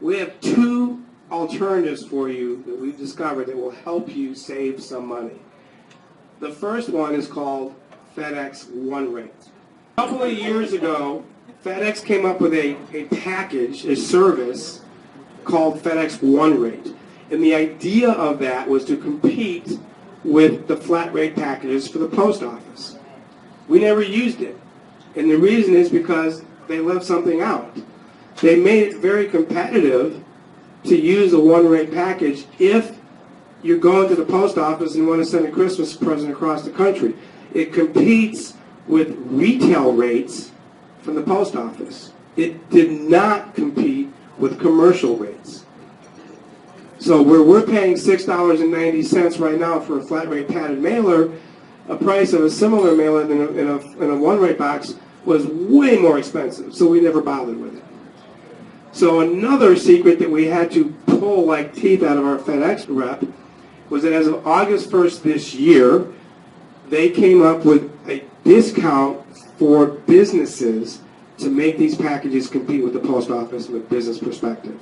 We have two alternatives for you that we've discovered that will help you save some money. The first one is called FedEx One Rate. A couple of years ago, FedEx came up with a package, a service called FedEx One Rate. And the idea of that was to compete with the flat rate packages for the post office. We never used it. And the reason is because they left something out. They made it very competitive to use a one rate package if you're going to the post office and want to send a Christmas present across the country. It competes with retail rates from the post office. It did not compete with commercial rates. So where we're paying $6.90 right now for a flat rate padded mailer, a price of a similar mailer in a one rate box was way more expensive, so we never bothered with it. So another secret that we had to pull like teeth out of our FedEx rep was that as of August 1st this year, they came up with a discount for businesses to make these packages compete with the post office from a business perspective.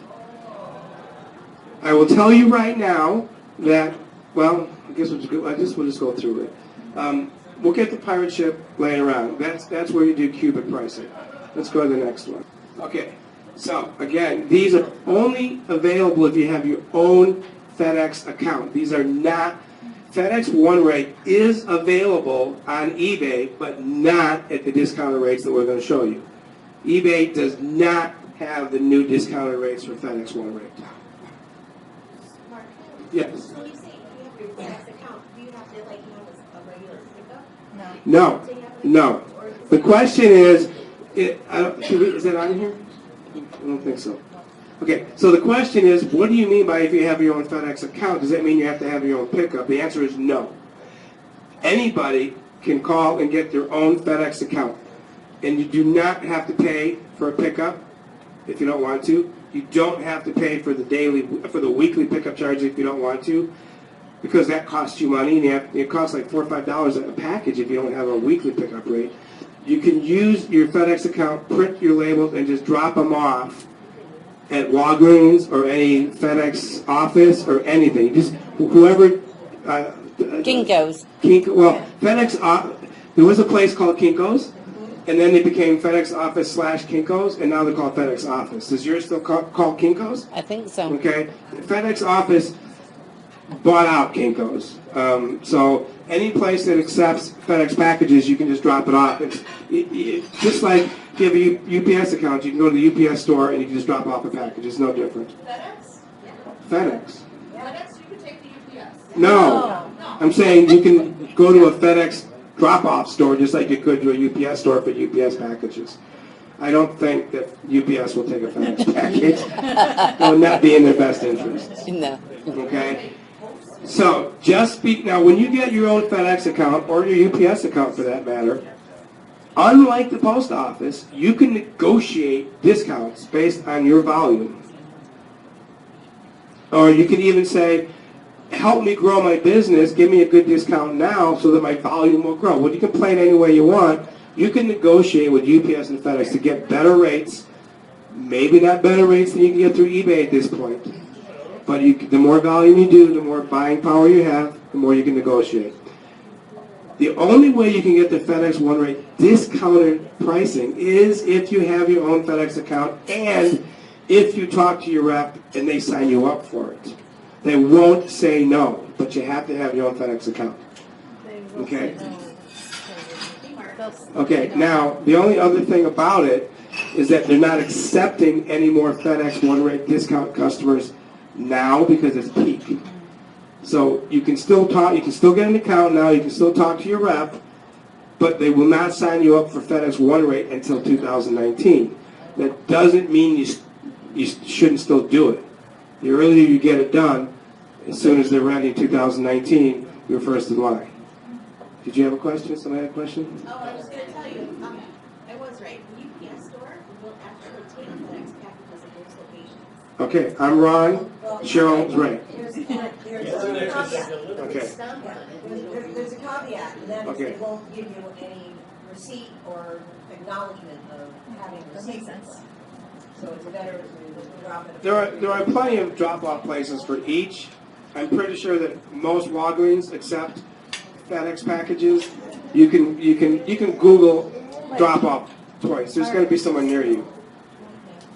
I will tell you right now that, well, I guess we'll just go through it. We'll get the pirate ship laying around. That's where you do cubic pricing. Let's go to the next one. Okay, so again, these are only available if you have your own FedEx account. These are not, FedEx One Rate is available on eBay, but not at the discounted rates that we're going to show you. eBay does not have the new discounted rates for FedEx One Rate. Mark? Yes. So you say you have your FedEx account, do you have to like have a regular pickup? No. No. The question is that on here? I don't think so. Okay, so the question is, what do you mean by if you have your own FedEx account? Does that mean you have to have your own pickup? The answer is no. Anybody can call and get their own FedEx account. And you do not have to pay for a pickup if you don't want to. You don't have to pay for the weekly pickup charge if you don't want to, because that costs you money, and it costs like $4 or $5 a package if you don't have a weekly pickup rate. You can use your FedEx account, print your labels, and just drop them off at Walgreens or any FedEx office or anything. Just whoever. Kinko's. Well, FedEx. There was a place called Kinko's, and then they became FedEx Office / Kinko's, and now they're called FedEx Office. Is yours still called Kinko's? I think so. Okay. FedEx Office bought out Kinko's. So any place that accepts FedEx packages, you can just drop it off. Just like if you have a UPS account, you can go to the UPS store and you can just drop off a package. It's no different. FedEx? FedEx. FedEx, you can take the UPS. No. I'm saying you can go to a FedEx drop-off store just like you could to a UPS store for UPS packages. I don't think that UPS will take a FedEx package. It will not be in their best interest. No. Okay? So, now when you get your own FedEx account, or your UPS account for that matter, unlike the post office, you can negotiate discounts based on your volume. Or you can even say, help me grow my business, give me a good discount now so that my volume will grow. Well, you can play it any way you want. You can negotiate with UPS and FedEx to get better rates, maybe not better rates than you can get through eBay at this point. But the more volume you do, the more buying power you have, the more you can negotiate. The only way you can get the FedEx One Rate discounted pricing is if you have your own FedEx account and if you talk to your rep and they sign you up for it. They won't say no, but you have to have your own FedEx account. Okay? Okay, now, the only other thing about it is that they're not accepting any more FedEx One Rate discount customers now because it's peak. So you can still talk, you can still get an account now, you can still talk to your rep, but they will not sign you up for FedEx One Rate until 2019. That doesn't mean you shouldn't still do it. The earlier you get it done, as soon as they're ready in 2019, you're first in line. Did you have a question? Somebody had a question? Oh, I was going to tell you, I was right. The UPS store will actually take FedEx packages at those locations. Okay, I'm wrong. Cheryl's right. There's a caveat. Okay. There's a caveat, and that is Okay. they won't give you any receipt or acknowledgement of having received it. so it's better to drop it. There are plenty of drop-off places for each. I'm pretty sure that most Walgreens accept FedEx packages. You can Google drop-off twice. There's going to be someone near you.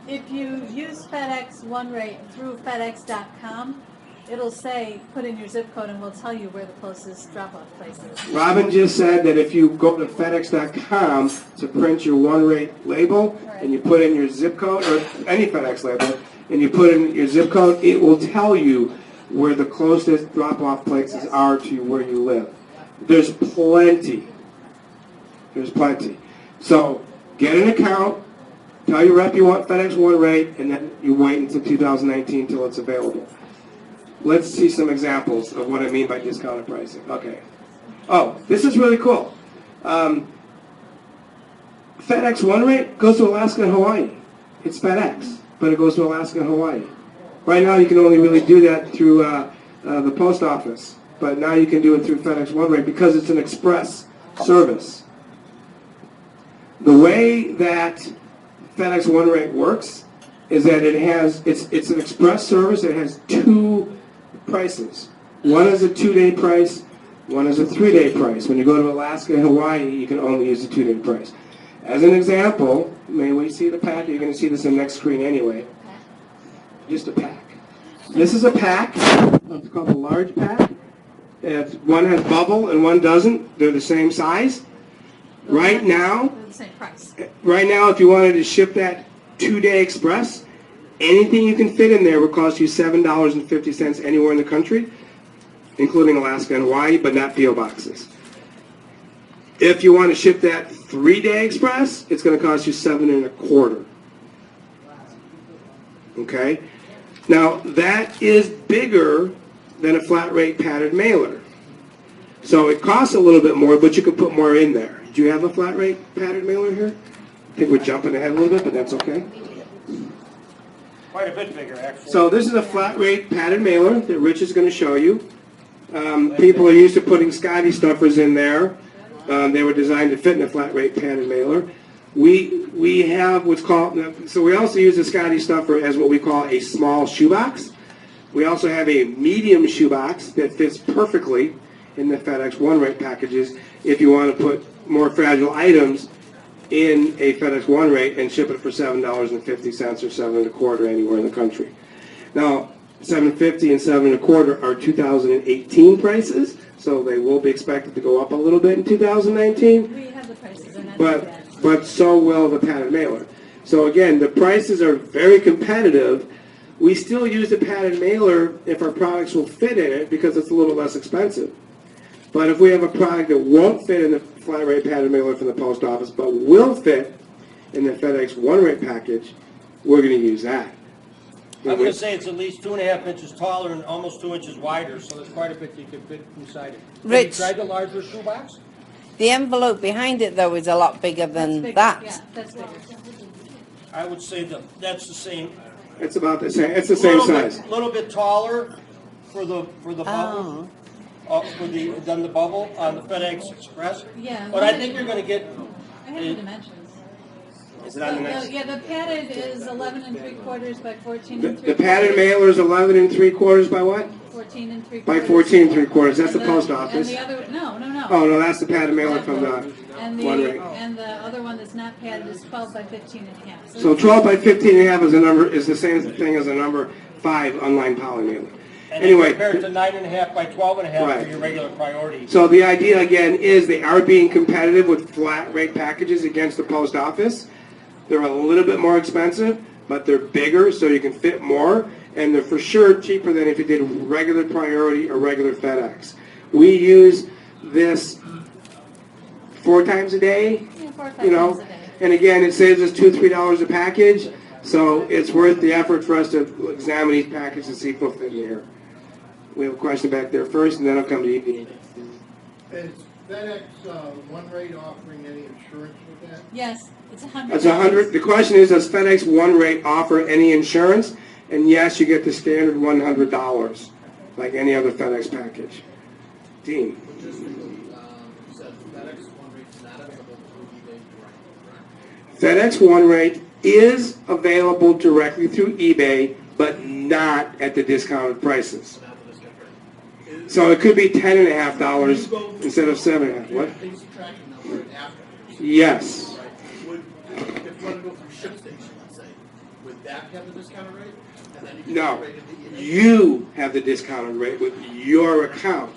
If you use FedEx One Rate through FedEx.com, it'll say put in your zip code and we'll tell you where the closest drop-off place is. Robin just said that if you go to FedEx.com to print your One Rate label and you put in your zip code, or any FedEx label, and you put in your zip code, it will tell you where the closest drop-off places are to where you live. There's plenty. There's plenty. So get an account, tell your rep you want FedEx One Rate, and then you wait until 2019 until it's available. Let's see some examples of what I mean by discounted pricing. Okay. Oh, this is really cool. FedEx One Rate goes to Alaska and Hawaii. It's FedEx, but it goes to Alaska and Hawaii. Right now you can only really do that through the post office, but now you can do it through FedEx One Rate because it's an express service. The way that FedEx One Rate works is that it's an express service. It has two prices. One is a 2-day price, one is a 3-day price. When you go to Alaska and Hawaii, you can only use the 2-day price. As an example, may we see the pack? You're going to see this in the next screen anyway. Just a pack. This is a pack. It's called a large pack. One has bubble and one doesn't. They're the same size. Right now, They're the same price. right now, if you wanted to ship that 2-day express, anything you can fit in there would cost you $7.50 anywhere in the country, including Alaska and Hawaii, but not PO boxes. If you want to ship that 3-day express, it's going to cost you $7.25. Okay? Now, that is bigger than a flat rate padded mailer. So it costs a little bit more, but you can put more in there. Do you have a flat rate padded mailer here? I think we're jumping ahead a little bit, but that's okay. Quite a bit bigger, actually. So this is a flat rate padded mailer that Rich is going to show you. People are used to putting Scotty stuffers in there. They were designed to fit in a flat rate padded mailer. We have what's called, so we also use the Scotty stuffer as what we call a small shoebox. We also have a medium shoebox that fits perfectly in the FedEx One Rate packages if you want to put more fragile items in a FedEx One Rate and ship it for $7.50 or $7.25 anywhere in the country. Now, $7.50 and $7.25 are 2018 prices, so they will be expected to go up a little bit in 2019. We have the prices. They're not too bad. But so will the padded mailer. So again, the prices are very competitive. We still use the padded mailer if our products will fit in it because it's a little less expensive. But if we have a product that won't fit in the flat rate padded mailer from the post office but will fit in the FedEx One Rate package, we're going to use that. I'm going to say it's at least 2.5 inches taller and almost 2 inches wider, so there's quite a bit you can fit inside it. Rich. Have you tried the larger shoebox? The envelope behind it, though, is a lot bigger than Bigger. that. Yeah, that's bigger. I would say that's the same. It's about the same. It's the same size. A little bit taller for the bubble. Than the bubble on the FedEx Express. Yeah. But I think you're going to get. I have the dimensions. Is it on the next? Yeah, the padded is 11 3/4 by 14 The 3/4. padded mailer is 11 3/4 by what? 14 3/4. By 14 3/4. That's the And post And office. the other, no. Oh no, that's the padded mailer from the And One Rate. the other one that's not padded is 12 by 15.5. So 12 by 15.5 is a number is the same thing as a number 5 online poly mailer. And Anyway, compared to 9.5 by 12.5 Right. for your regular priority. so the idea again is they are being competitive with flat rate packages against the post office. They're a little bit more expensive, but they're bigger, so you can fit more, and they're for sure cheaper than if you did regular priority or regular FedEx. We use this 4 times a day, Yeah, 4 or 5 you know, times a day. and again, it saves us $2-3 a package, so it's worth the effort for us to examine these packages and see if they'll fit in here. We have a question back there first, and then I'll come to you. Is FedEx One Rate offering any insurance with that? Yes, it's 100. That's 100. The question is, does FedEx One Rate offer any insurance? And yes, you get the standard $100, like any other FedEx package. Dean. Says FedEx One Rate is not available through eBay Direct, correct? FedEx One Rate is available directly through eBay, but not at the discounted prices. So it could be $10.50 instead of $7.50. What? Base tracking number and after. Yes. Would, if you want to go through ShipStation, let's say, would that have the discounted rate? And then you can No. rate it the You have the discounted rate with your account.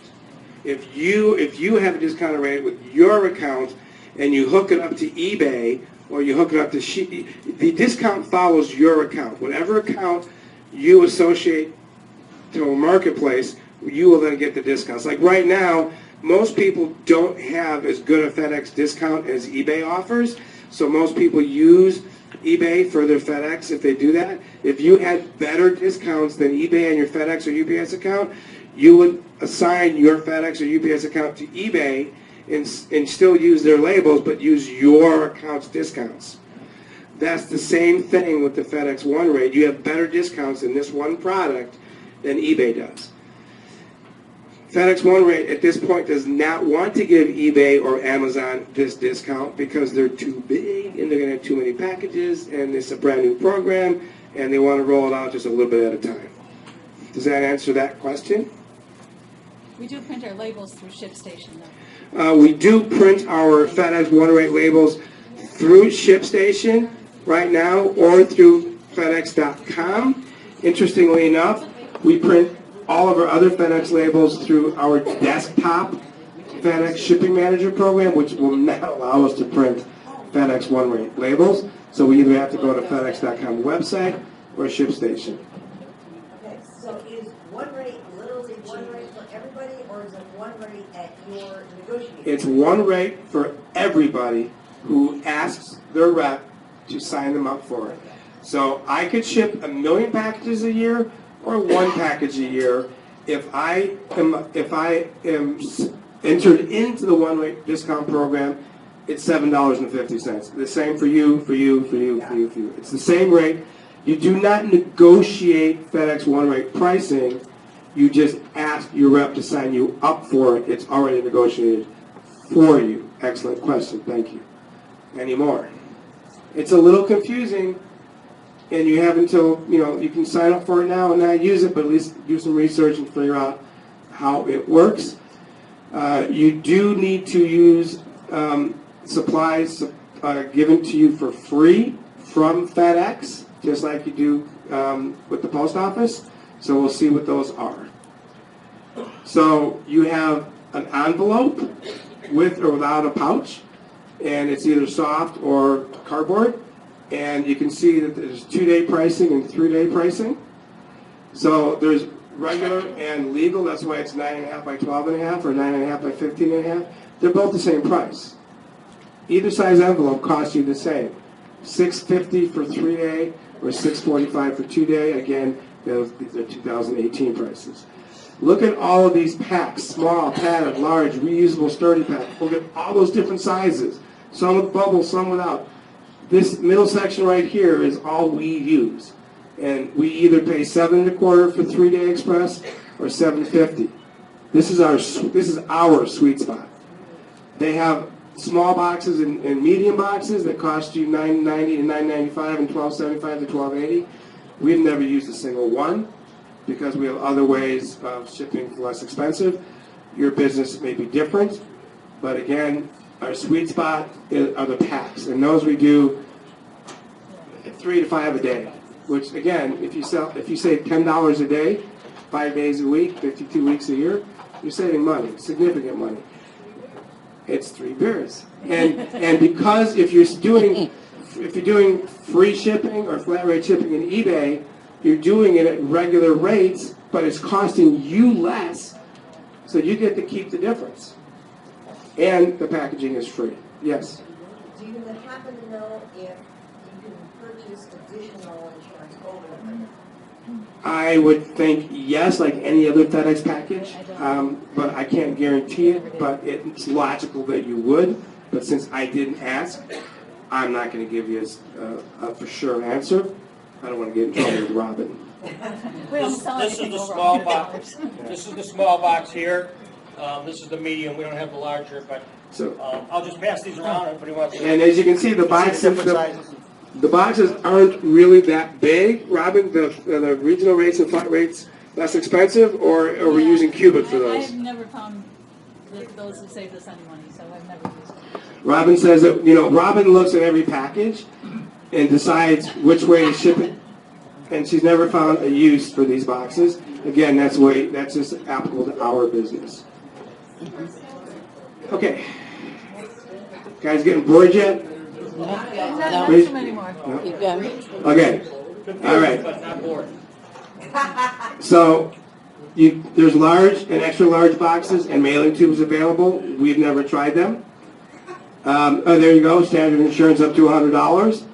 If you have a discounted rate with your account and you hook it up to eBay or you hook it up to the discount follows your account. Whatever account you associate to a marketplace, you will then get the discounts. Like right now, most people don't have as good a FedEx discount as eBay offers, so most people use eBay for their FedEx if they do that. If you had better discounts than eBay on your FedEx or UPS account, you would assign your FedEx or UPS account to eBay and still use their labels, but use your account's discounts. That's the same thing with the FedEx One rate. You have better discounts in this one product than eBay does. FedEx One rate at this point does not want to give eBay or Amazon this discount because they're too big and they're going to have too many packages and it's a brand new program and they want to roll it out just a little bit at a time. Does that answer that question? We do print our labels through ShipStation, though. We do print our FedEx One rate labels through ShipStation right now or through FedEx.com. Interestingly enough, we print all of our other FedEx labels through our desktop FedEx Shipping Manager program, which will not allow us to print FedEx One rate labels. So we either have to go to FedEx.com website or ShipStation. Okay, so is one rate literally one rate for everybody, or is it one rate at your negotiation? It's one rate for everybody who asks their rep to sign them up for it. So I could ship 1 million packages a year or one package a year if I am entered into the one rate discount program. It's $7.50. The same for you. It's the same rate. You do not negotiate FedEx One rate pricing. You just ask your rep to sign you up for it. It's already negotiated for you. Excellent question. Thank you. Any more? It's a little confusing, and you have until, you can sign up for it now and not use it, but at least do some research and figure out how it works. You do need to use supplies given to you for free from FedEx, just like you do with the post office. So we'll see what those are. So you have an envelope with or without a pouch, and it's either soft or cardboard. And you can see that there's 2-day pricing and 3-day pricing. So there's regular and legal. That's why it's 9.5 by 12.5 or 9.5 by 15.5. They're both the same price. Either size envelope costs you the same. $6.50 for 3-day or $6.45 for 2-day. Again, these are 2018 prices. Look at all of these packs: small, padded, large, reusable, sturdy pack. Look at all those different sizes. Some with bubbles, some without. This middle section right here is all we use. And we either pay $7.25 for 3-day express or $7.50. This is our sweet spot. They have small boxes and medium boxes that cost you $9.90 to $9.95 and $12.75 to $12.80. We've never used a single one because we have other ways of shipping for less expensive. Your business may be different, but again, our sweet spot are the packs, and those we do 3 to 5 a day. Which again, if you save $10 a day, 5 days a week, 52 weeks a year, you're saving money, significant money. It's 3 beers, and because if you're doing free shipping or flat rate shipping in eBay, you're doing it at regular rates, but it's costing you less, so you get to keep the difference. And the packaging is free. Yes? Do you happen to know if you can purchase additional insurance over the I would think yes, like any other FedEx package, but I can't guarantee it, but it's logical that you would. But since I didn't ask, I'm not going to give you a for sure answer. I don't want to get in trouble with Robin. We don't sell This is anything the over small $100. box. This is the small box here. This is the medium. We don't have the larger, but So, I'll just pass these around. If anybody wants to. and as you can see, the boxes, different sizes. The boxes aren't really that big. Robin, the regional rates and flat rates less expensive, or are we using cubic for I those? have never found those that saved us any money, so I've never used them. Robin says that, Robin looks at every package and decides which way to ship it, and she's never found a use for these boxes. Again, that's just applicable to our business. Okay. Guys getting bored yet? Not Please. too many more. No? Keep going. Okay. All right. But not bored. So, there's large and extra large boxes and mailing tubes available. We've never tried them. There you go, standard insurance up to $100.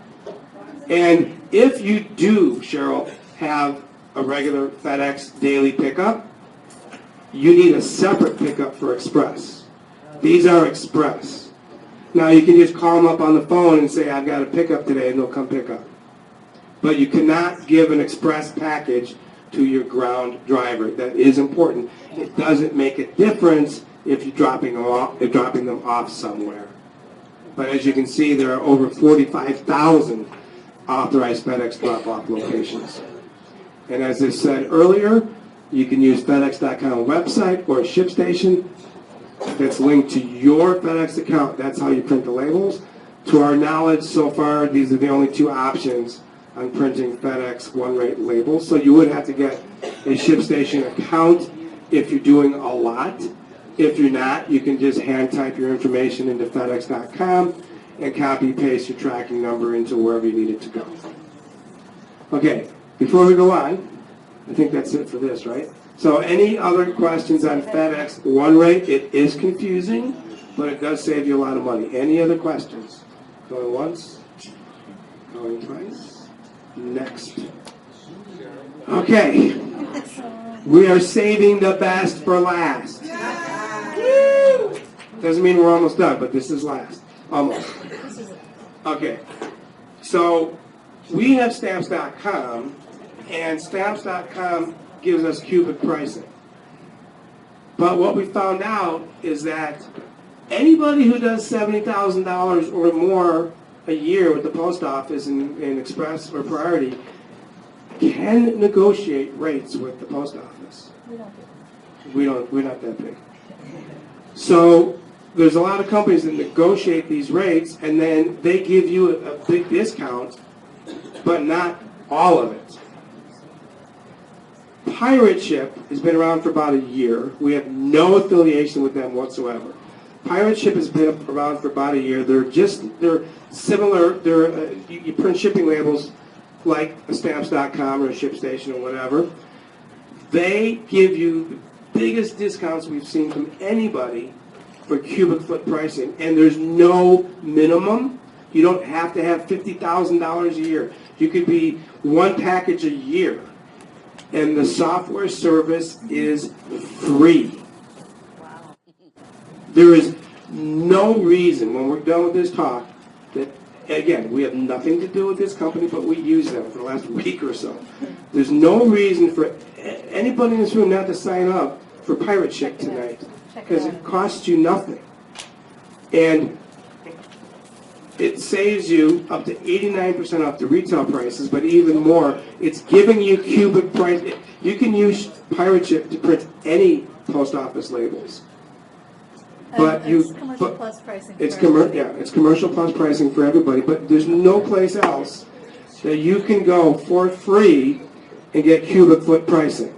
And if you do, Cheryl, have a regular FedEx daily pickup, you need a separate pickup for express. These are express. Now you can just call them up on the phone and say, I've got a pickup today, and they'll come pick up. But you cannot give an express package to your ground driver. That is important. It doesn't make a difference if you're dropping them off somewhere. But as you can see, there are over 45,000 authorized FedEx drop-off locations. And as I said earlier, you can use FedEx.com website or a ShipStation that's linked to your FedEx account. That's how you print the labels. To our knowledge, so far, these are the only two options on printing FedEx one-rate labels. So you would have to get a ShipStation account if you're doing a lot. If you're not, you can just hand type your information into FedEx.com and copy paste your tracking number into wherever you need it to go. Okay, before we go on, I think that's it for this, right? So any other questions on FedEx one rate? It is confusing, but it does save you a lot of money. Any other questions? Going once, going twice, next. Okay, we are saving the best for last. Doesn't mean we're almost done, but this is last. Almost. Okay. So we have stamps.com, and stamps.com gives us cubic pricing. But what we found out is that anybody who does $70,000 or more a year with the post office in Express or Priority can negotiate rates with the post office. We're not that big. So there's a lot of companies that negotiate these rates, and then they give you a big discount, but not all of it. Pirate Ship has been around for about a year. We have no affiliation with them whatsoever. Pirate Ship has been around for about a year. They're similar. You print shipping labels like a stamps.com or a ShipStation or whatever. They give you the biggest discounts we've seen from anybody for cubic foot pricing, and there's no minimum. You don't have to have $50,000 a year. You could be one package a year, and the software service is free. Wow. There is no reason, when we're done with this talk, that, again, we have nothing to do with this company, but we use them for the last week or so. There's no reason for anybody in this room not to sign up for Pirate Ship tonight, because it costs you nothing. And it saves you up to 89% off the retail prices, but even more, it's giving you cubic price. You can use Pirate Ship to print any post office labels. But it's commercial plus pricing. It's commercial plus pricing for everybody, but there's no place else that you can go for free and get cubic foot pricing.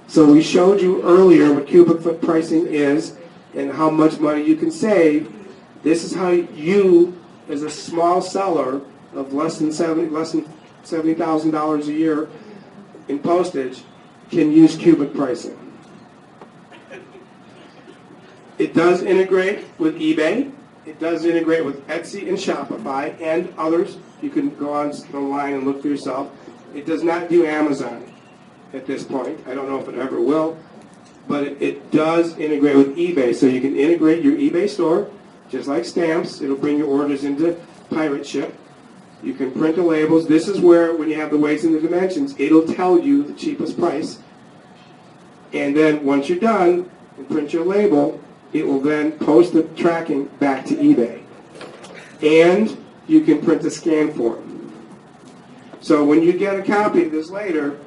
So we showed you earlier what cubic foot pricing is and how much money you can save. This is how you, as a small seller of less than $70,000 a year in postage, can use cubic pricing. It does integrate with eBay. It does integrate with Etsy and Shopify and others. You can go online and look for yourself. It does not do Amazon at this point. I don't know if it ever will, but it does integrate with eBay. So you can integrate your eBay store, just like stamps. It'll bring your orders into Pirate Ship. You can print the labels. This is where, when you have the weights and the dimensions, it'll tell you the cheapest price. And then once you're done and print your label, it will then post the tracking back to eBay. And you can print a scan form. So when you get a copy of this later,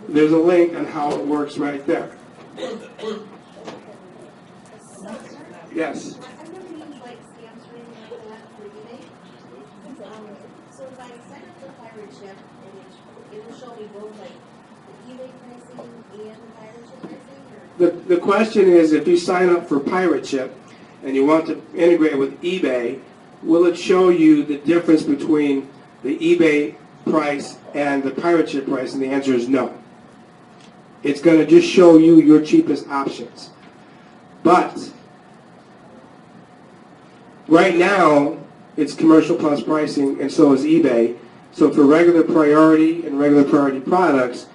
there's a link on how it works right there. Yes. I've never used like stamps or anything like that for eBay. So if I sign up for pirate ship, and it will show me both like the eBay pricing and the pirate ship pricing, or? The question is, if you sign up for Pirate Ship and you want to integrate with eBay, will it show you the difference between the eBay price and the Pirate Ship price? And the answer is no. It's going to just show you your cheapest options. But right now, it's commercial plus pricing, and so is eBay. So for regular priority and regular priority products,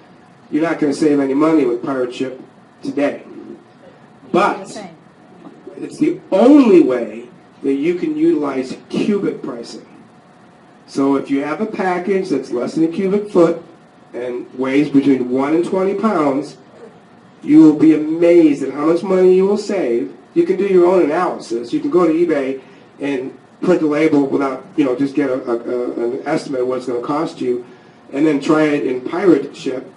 you're not going to save any money with Pirate Ship today. But it's the only way that you can utilize cubic pricing. So if you have a package that's less than a cubic foot and weighs between 1 and 20 pounds, you will be amazed at how much money you will save. You can do your own analysis. You can go to eBay and print a label without, just get an estimate of what it's going to cost you, and then try it in Pirate Ship,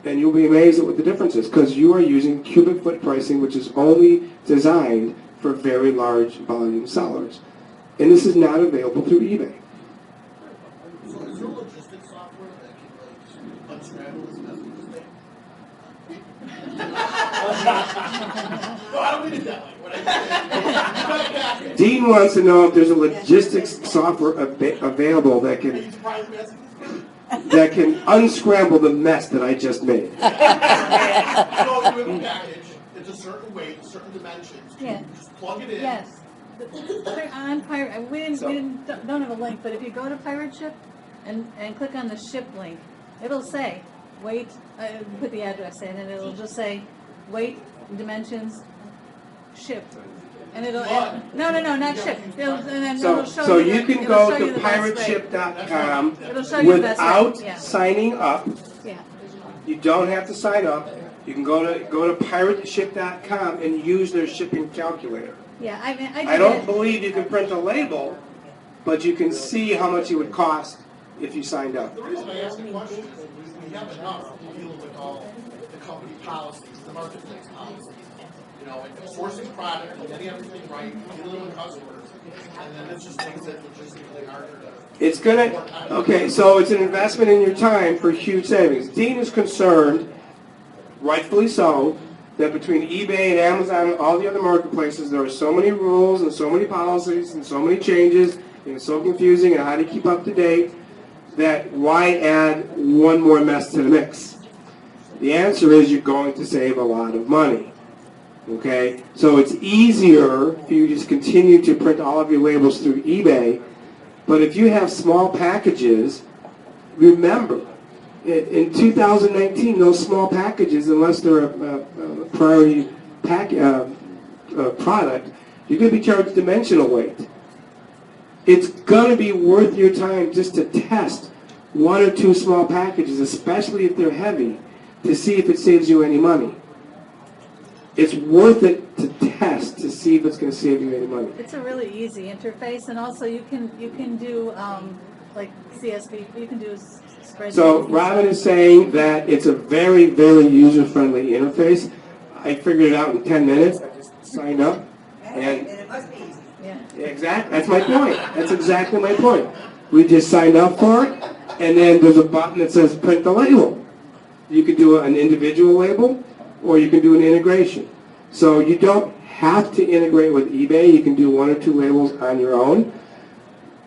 and you'll be amazed at what the difference is, because you are using cubic foot pricing, which is only designed for very large volume sellers. And this is not available through eBay. So is there logistics software that can like unscramble this message thing? No, I don't mean it that way. What I mean is, Dean wants to know if there's a logistics software available that can unscramble the mess that I just made. So you have a package, it's a certain weight, certain dimensions. Yeah. You just plug it in. Yes. On Pirate, we don't have a link, but if you go to Pirate Ship and click on the ship link, it'll say weight, put the address in, and it'll just say weight, dimensions, ship. And it'll, no, not ship. And then it'll show So you you can go to pirateship.com It'll show you the best without rate, yeah. signing up. Yeah. You don't have to sign up. You can go to pirateship.com and use their shipping calculator. Yeah, I mean, I don't believe you can print a label, but you can see how much it would cost if you signed up. The reason I ask the question is we have enough to deal with all the company policies, the marketplace policies. And sourcing product, and getting everything right, dealing with customers, and then it just makes it logistically harder to... It's okay, so it's an investment in your time for huge savings. Dean is concerned, rightfully so, that between eBay and Amazon and all the other marketplaces, there are so many rules and so many policies and so many changes, and it's so confusing and how to keep up to date, that why add one more mess to the mix? The answer is you're going to save a lot of money. Okay, so it's easier if you just continue to print all of your labels through eBay. But if you have small packages, remember, in 2019, those small packages, unless they're a priority product, you're going to be charged dimensional weight. It's going to be worth your time just to test one or two small packages, especially if they're heavy, to see if it saves you any money. It's worth it to test to see if it's going to save you any money. It's a really easy interface, and also you can do like CSV. You can do spreadsheets. So Robin is saying that it's a very, very user-friendly interface. I figured it out in 10 minutes. I just signed up, and it must be easy. Yeah. exactly. That's my point. That's exactly my point. We just signed up for it, and then there's a button that says print the label. You can do an individual label, or you can do an integration. So you don't have to integrate with eBay. You can do one or two labels on your own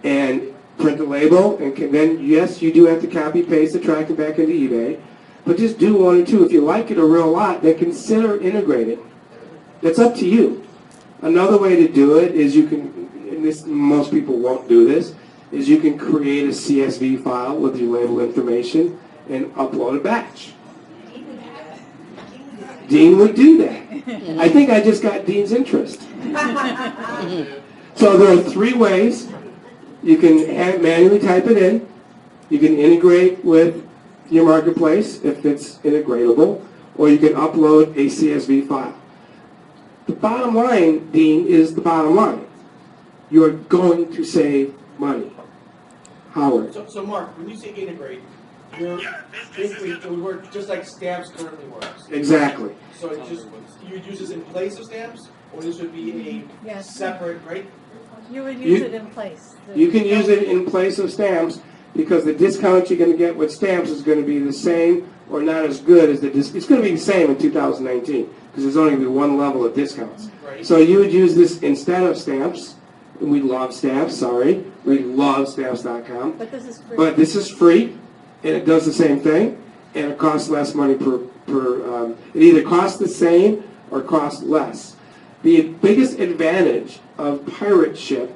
and print the label. And then, yes, you do have to copy, paste, and track it back into eBay. But just do one or two. If you like it a real lot, then consider integrating. It's up to you. Another way to do it is you can, and this, most people won't do this, is you can create a CSV file with your label information and upload a batch. Dean would do that. I think I just got Dean's interest. So there are three ways. You can manually type it in. You can integrate with your marketplace if it's integratable, or you can upload a CSV file. The bottom line, Dean, is the bottom line. You are going to save money. Howard. So Mark, when you say integrate, you're basically, it would work just like stamps currently works. Exactly. So it just, you would use this in place of stamps, or this would be a Yes. separate, right? You would use it in place. You can use it in place of stamps because the discount you're going to get with stamps is going to be the same or not as good as it's going to be the same in 2019 because there's only going to be one level of discounts. Right. So you would use this instead of stamps. And we love stamps, sorry. We love stamps.com. But this is free. But this is free, and it does the same thing, and it costs less money per it either costs the same or costs less. The biggest advantage of Pirate Ship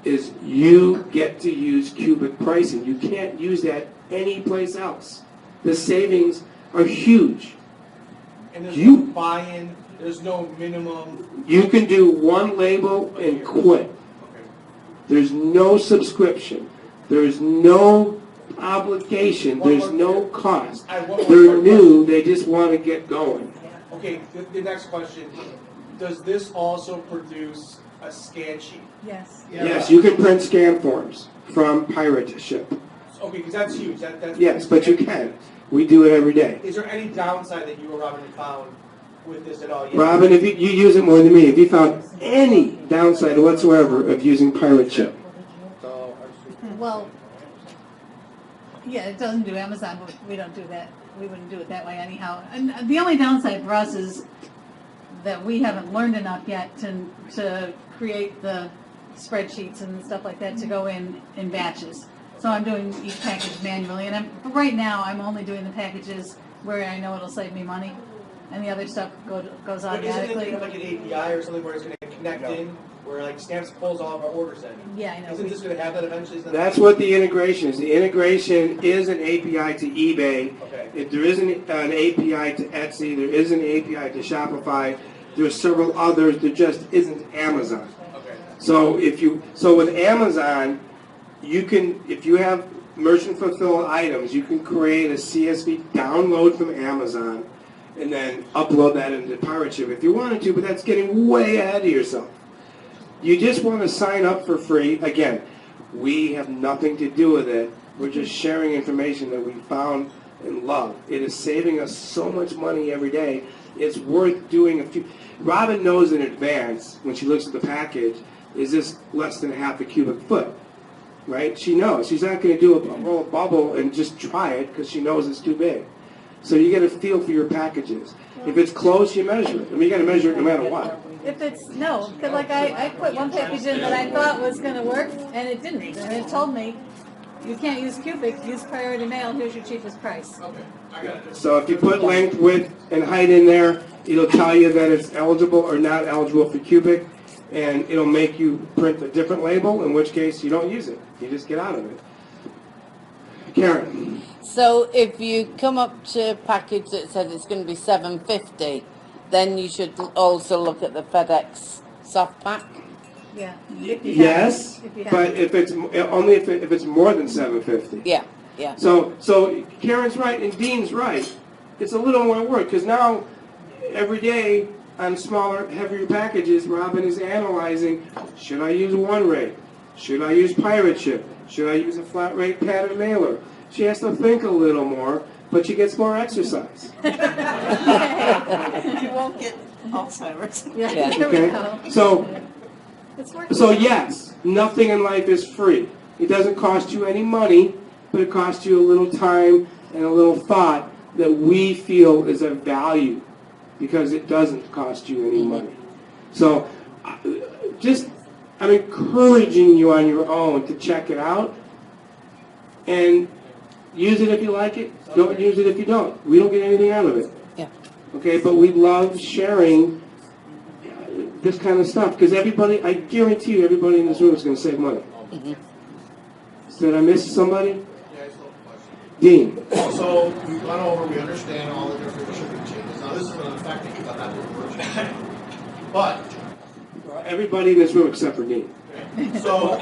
is you get to use cubic pricing. You can't use that anyplace else. The savings are huge. And there's You- no buy-in, there's no minimum. You can do one label and quit. Okay. There's no subscription. There's no obligation. There's no cost. I have one more They're short new. They just want to get going. Okay, the next question, does this also produce a scan sheet? Yes. Yes, you can print scan forms from Pirate Ship. Okay, because that's huge, that's. Yes, but you can. We do it every day. Is there any downside that you or Robin have found with this at all yet? Robin, if you use it more than me, if you found any downside whatsoever of using Pirate Ship? Well, yeah, it doesn't do Amazon, but we don't do that. We wouldn't do it that way anyhow. And the only downside for us is that we haven't learned enough yet to create the spreadsheets and stuff like that to go in batches. So I'm doing each package manually, and right now I'm only doing the packages where I know it'll save me money, and the other stuff goes But isn't it automatically. like an API or something where it's going to connect in, where like Stamps pulls all of our orders in? Yeah, I know. Isn't this going to have that eventually? That's what the integration is. The integration is an API to eBay. Okay. If there isn't an API to Etsy, there is an API to Shopify. There's several others. There just isn't Amazon. Okay. So with Amazon, you can, if you have merchant fulfilled items, you can create a CSV download from Amazon and then upload that into Pirate Ship if you wanted to, but that's getting way ahead of yourself. You just want to sign up for free. Again, we have nothing to do with it. We're just sharing information that we found and love. It is saving us so much money every day. It's worth doing a few. Robin knows in advance when she looks at the package, is this less than half a cubic foot? Right? She knows. She's not going to do a roll of bubble and just try it because she knows it's too big. So you get a feel for your packages. If it's close, you measure it. I mean, you got to measure it no matter what. If it's, no, because like I put one package in that I thought was going to work, and it didn't. And it told me, you can't use cubic, use priority mail, here's your cheapest price. Okay, I got it. So if you put length, width, and height in there, it'll tell you that it's eligible or not eligible for cubic, and it'll make you print a different label, in which case you don't use it. You just get out of it. Karen. So if you come up to a package that says it's going to be $7.50, then you should also look at the FedEx soft pack. Yeah. Yes, but if it's only if it's more than $7.50. Yeah, yeah. So Karen's right and Dean's right. It's a little more work because now every day on smaller, heavier packages, Robin is analyzing: should I use one rate? Should I use Pirate Ship? Should I use a flat rate pattern mailer? She has to think a little more, but she gets more exercise. You won't get Alzheimer's. Yeah, Yeah. there we Okay, go. It's working. so yes, nothing in life is free. It doesn't cost you any money, but it costs you a little time and a little thought that we feel is of value because it doesn't cost you any money. So I'm encouraging you on your own to check it out and use it if you like it. Don't use it if you don't. We don't get anything out of it. Yeah. Okay, but we love sharing this kind of stuff because everybody, I guarantee you, everybody in this room is going to save money. Did I miss somebody? Yeah, I still have a question. Dean. So we've gone over, we understand all the different shipping changes. Now, this is going to affect me because I'm not doing merchant. But, Everybody in this room except for Dean. so,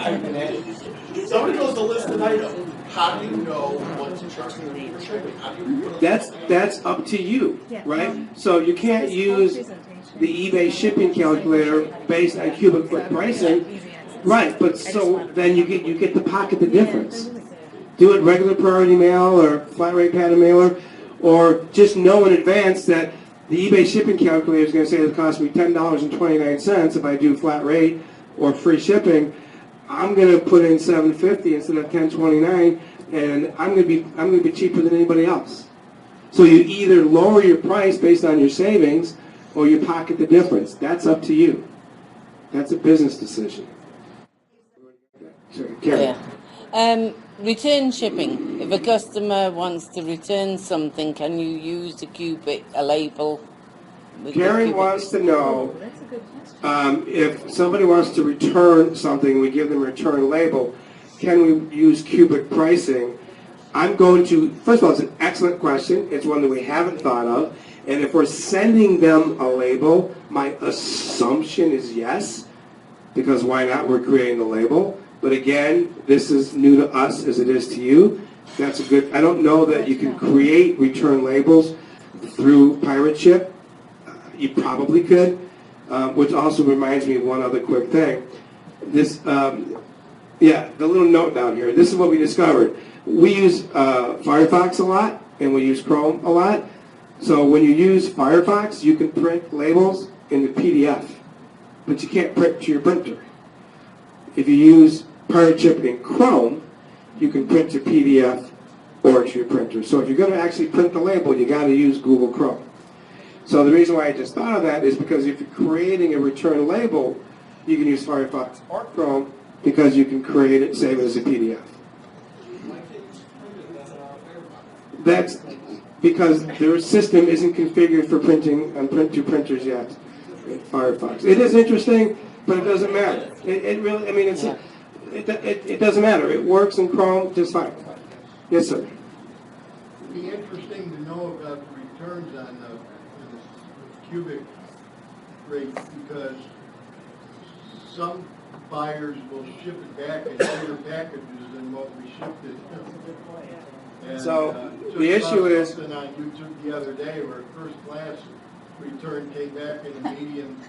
somebody goes to list an item. How do you know what to charge them for shipping? How do you put a- That's up to you, Yeah. right? So you can't use the eBay shipping calculator based on cubic foot pricing. Right, but so then you get to pocket the difference. Do it regular priority mail or flat rate pattern mailer, or just know in advance that the eBay shipping calculator is going to say it costs me $10.29 if I do flat rate or free shipping. I'm going to put in $7.50 instead of $10.29, and I'm going to be cheaper than anybody else. So you either lower your price based on your savings, or you pocket the difference. That's up to you. That's a business decision. Sorry, Karen. Yeah. Return shipping. If a customer wants to return something, can you use a label? Karen wants to know That's a good question. if somebody wants to return something, we give them a return label. Can we use cubic pricing? I'm going to, first of all, it's an excellent question. It's one that we haven't thought of. And if we're sending them a label, my assumption is yes, because why not? We're creating the label. But again, this is new to us as it is to you. That's a good, I don't know that you can create return labels through Pirate Ship. You probably could, which also reminds me of one other quick thing. This, yeah, the little note down here. This is what we discovered. We use Firefox a lot, and we use Chrome a lot. So when you use Firefox, you can print labels in the PDF, but you can't print to your printer. If you use Pirate Ship in Chrome, you can print to PDF or to your printer. So if you're going to actually print the label, you got to use Google Chrome. So the reason why I just thought of that is because if you're creating a return label, you can use Firefox or Chrome because you can create it, save it as a PDF. That's because their system isn't configured for printing on print to printers yet in Firefox. It is interesting, but it doesn't matter. It really, I mean, it doesn't matter. It works in Chrome just fine. Yes, sir. It'd be interesting to know about the returns on the cubic rate, because some buyers will ship it back in bigger packages than what we shipped it. And, So the issue is, something on YouTube the other day where first class return came back in a medium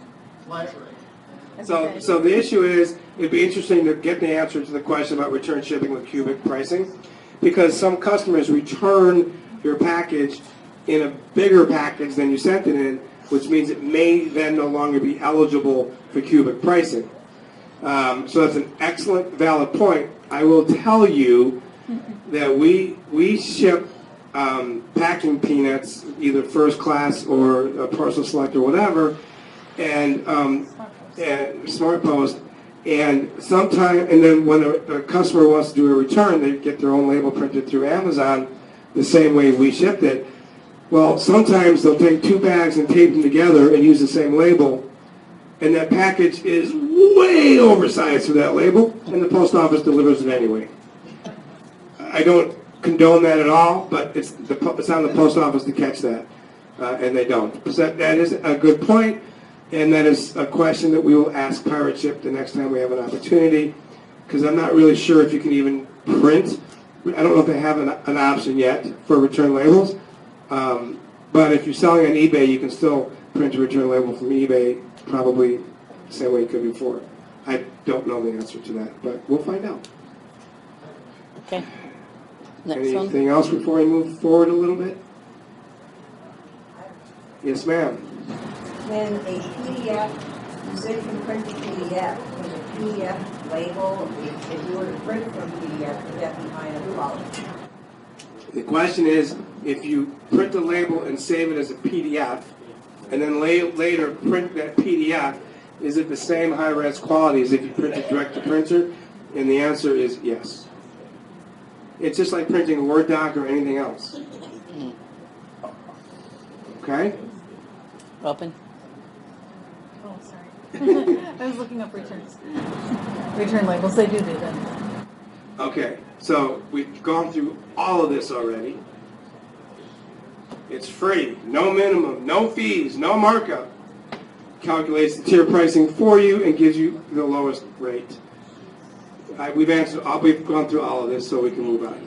flat rate. so the issue is, it'd be interesting to get the answer to the question about return shipping with cubic pricing, because some customers return your package in a bigger package than you sent it in, which means it may then no longer be eligible for cubic pricing. So that's an excellent, valid point. I will tell you that we ship packing peanuts, either first class or a parcel select or whatever, and Smart Post, and sometime, and then when a customer wants to do a return, they get their own label printed through Amazon the same way we shipped it. Well, sometimes they'll take two bags and tape them together and use the same label, and that package is way oversized for that label, and the post office delivers it anyway. I don't condone that at all, but it's on the post office to catch that, and they don't. So that is a good point, and that is a question that we will ask Pirate Ship the next time we have an opportunity, because I'm not really sure if you can even print. I don't know if they have an option yet for return labels, but if you're selling on eBay, you can still print a return label from eBay, probably the same way you could before. I don't know the answer to that, but we'll find out. Okay. Next one. Anything else before I move forward a little bit? Yes, ma'am. When a PDF, you said you can print the PDF, with a PDF label, if you were to print from PDF, would that be high enough quality? The question is, if you print the label and save it as a PDF, and then later print that PDF, is it the same high-res quality as if you print it direct to printer? And the answer is yes. It's just like printing a Word doc or anything else. Okay? Robin? Oh, sorry. I was looking up returns. Return labels, they do that. Okay, so we've gone through all of this already. It's free, no minimum, no fees, no markup. Calculates the tier pricing for you and gives you the lowest rate. We've gone through all of this, so we can move on.